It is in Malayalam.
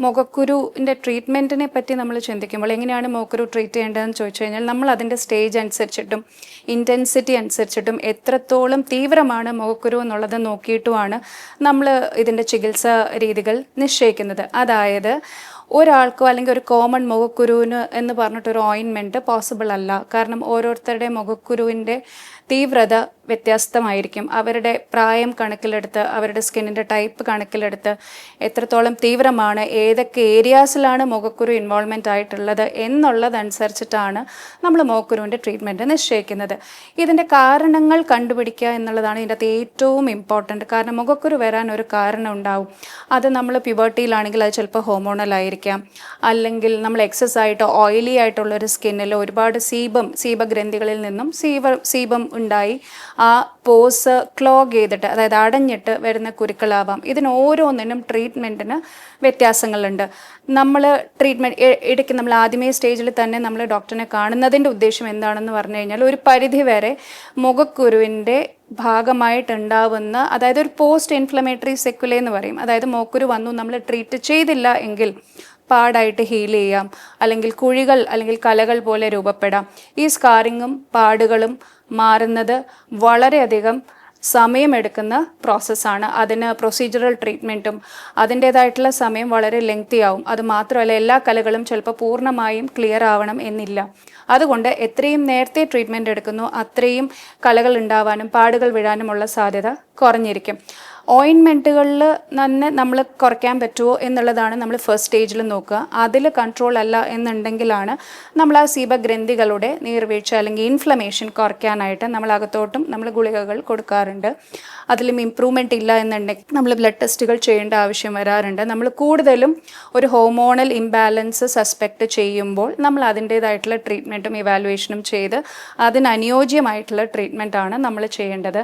മുഖക്കുരുവിൻ്റെ ട്രീറ്റ്മെൻറ്റിനെ പറ്റി നമ്മൾ ചിന്തിക്കുമ്പോൾ എങ്ങനെയാണ് മുഖക്കുരു ട്രീറ്റ് ചെയ്യേണ്ടതെന്ന് ചോദിച്ചു കഴിഞ്ഞാൽ നമ്മൾ അതിൻ്റെ സ്റ്റേജ് അനുസരിച്ചിട്ടും ഇൻറ്റൻസിറ്റി അനുസരിച്ചിട്ടും എത്രത്തോളം തീവ്രമാണ് മുഖക്കുരു എന്നുള്ളത് നോക്കിയിട്ടുമാണ് നമ്മൾ ഇതിൻ്റെ ചികിത്സാ രീതികൾ നിശ്ചയിക്കുന്നത്. അതായത് ഒരാൾക്കോ അല്ലെങ്കിൽ ഒരു കോമൺ മുഖക്കുരുവിന് എന്ന് പറഞ്ഞിട്ടൊരു ഓയിൻമെൻറ്റ് പോസിബിൾ അല്ല. കാരണം ഓരോരുത്തരുടെ മുഖക്കുരുവിൻ്റെ തീവ്രത വ്യത്യസ്തമായിരിക്കും. അവരുടെ പ്രായം കണക്കിലെടുത്ത്, അവരുടെ സ്കിന്നിൻ്റെ ടൈപ്പ് കണക്കിലെടുത്ത് എത്രത്തോളം തീവ്രമാണ്, ഏതൊക്കെ ഏരിയാസിലാണ് മുഖക്കുരു ഇൻവോൾവ്മെൻ്റ് ആയിട്ടുള്ളത് എന്നുള്ളതനുസരിച്ചിട്ടാണ് നമ്മൾ മുഖക്കുരുവിൻ്റെ ട്രീറ്റ്മെൻറ്റ് നിശ്ചയിക്കുന്നത്. ഇതിൻ്റെ കാരണങ്ങൾ കണ്ടുപിടിക്കുക എന്നുള്ളതാണ് ഇതിൻ്റെ അകത്ത് ഏറ്റവും ഇമ്പോർട്ടൻറ്റ്. കാരണം മുഖക്കുരു വരാൻ ഒരു കാരണം ഉണ്ടാവും. അത് നമ്മൾ പ്യൂബർട്ടിയിലാണെങ്കിൽ അത് ചിലപ്പോൾ ഹോർമോണലായിരിക്കും, അല്ലെങ്കിൽ നമ്മൾ എക്സസ് ആയിട്ട് ഓയിലി ആയിട്ടുള്ളൊരു സ്കിന്നിൽ ഒരുപാട് സീബഗ്രന്ഥികളിൽ നിന്നും സീബം ഉണ്ടായി ആ പോസ് ക്ലോഗ് ചെയ്തിട്ട്, അതായത് അടഞ്ഞിട്ട് വരുന്ന കുരുക്കളാവാം. ഇതിന് ഓരോന്നിനും ട്രീറ്റ്മെൻറ്റിന് വ്യത്യാസങ്ങളുണ്ട്. നമ്മൾ ട്രീറ്റ്മെൻറ്റ് ഇടയ്ക്ക് നമ്മൾ ആദ്യമേ സ്റ്റേജിൽ തന്നെ നമ്മൾ ഡോക്ടറിനെ കാണുന്നതിൻ്റെ ഉദ്ദേശം എന്താണെന്ന് പറഞ്ഞു കഴിഞ്ഞാൽ ഒരു പരിധി വരെ മുഖക്കുരുവിൻ്റെ ഭാഗമായിട്ടുണ്ടാവുന്ന, അതായത് ഒരു പോസ്റ്റ് ഇൻഫ്ലമേറ്ററി സെക്യുല എന്ന് പറയും. അതായത് മുഖക്കുരു വന്നു, നമ്മൾ ട്രീറ്റ് ചെയ്തില്ല എങ്കിൽ പാടായിട്ട് ഹീൽ ചെയ്യാം, അല്ലെങ്കിൽ കുഴികൾ അല്ലെങ്കിൽ കലകൾ പോലെ രൂപപ്പെടാം. ഈ സ്കാറിങ്ങും പാടുകളും മാറുന്നത് വളരെയധികം സമയമെടുക്കുന്ന പ്രോസസ്സാണ്. അതിന് പ്രൊസീജറൽ ട്രീറ്റ്മെൻറ്റും അതിൻ്റേതായിട്ടുള്ള സമയം വളരെ ലെങ്തി ആവും. അതുമാത്രമല്ല, എല്ലാ കലകളും ചിലപ്പോൾ പൂർണ്ണമായും ക്ലിയർ ആവണം എന്നില്ല. അതുകൊണ്ട് എത്രയും നേരത്തെ ട്രീറ്റ്മെൻറ്റ് എടുക്കുന്നു അത്രയും കലകൾ ഉണ്ടാവാനും പാടുകൾ വീഴാനുമുള്ള സാധ്യത കുറഞ്ഞിരിക്കും. ഓയിൻമെൻറ്റുകളിൽ തന്നെ നമ്മൾ കുറയ്ക്കാൻ പറ്റുമോ എന്നുള്ളതാണ് നമ്മൾ ഫസ്റ്റ് സ്റ്റേജിൽ നോക്കുക. അതിൽ കൺട്രോൾ അല്ല എന്നുണ്ടെങ്കിലാണ് നമ്മൾ ആ സീബഗ്രന്ഥികളുടെ നീർവീഴ്ച അല്ലെങ്കിൽ ഇൻഫ്ലമേഷൻ കുറയ്ക്കാനായിട്ട് നമ്മൾ അകത്തോട്ടും നമ്മൾ ഗുളികകൾ കൊടുക്കാറുണ്ട്. അതിലും ഇമ്പ്രൂവ്മെൻറ്റ് ഇല്ല എന്നുണ്ടെങ്കിൽ നമ്മൾ ബ്ലഡ് ടെസ്റ്റുകൾ ചെയ്യേണ്ട ആവശ്യം വരാറുണ്ട്. നമ്മൾ കൂടുതലും ഒരു ഹോർമോണൽ ഇംബാലൻസ് സസ്പെക്റ്റ് ചെയ്യുമ്പോൾ നമ്മൾ അതിൻ്റേതായിട്ടുള്ള ട്രീറ്റ്മെൻറ്റും ഇവാലുവേഷനും ചെയ്ത് അതിനനുയോജ്യമായിട്ടുള്ള ട്രീറ്റ്മെൻറ്റാണ് നമ്മൾ ചെയ്യേണ്ടത്.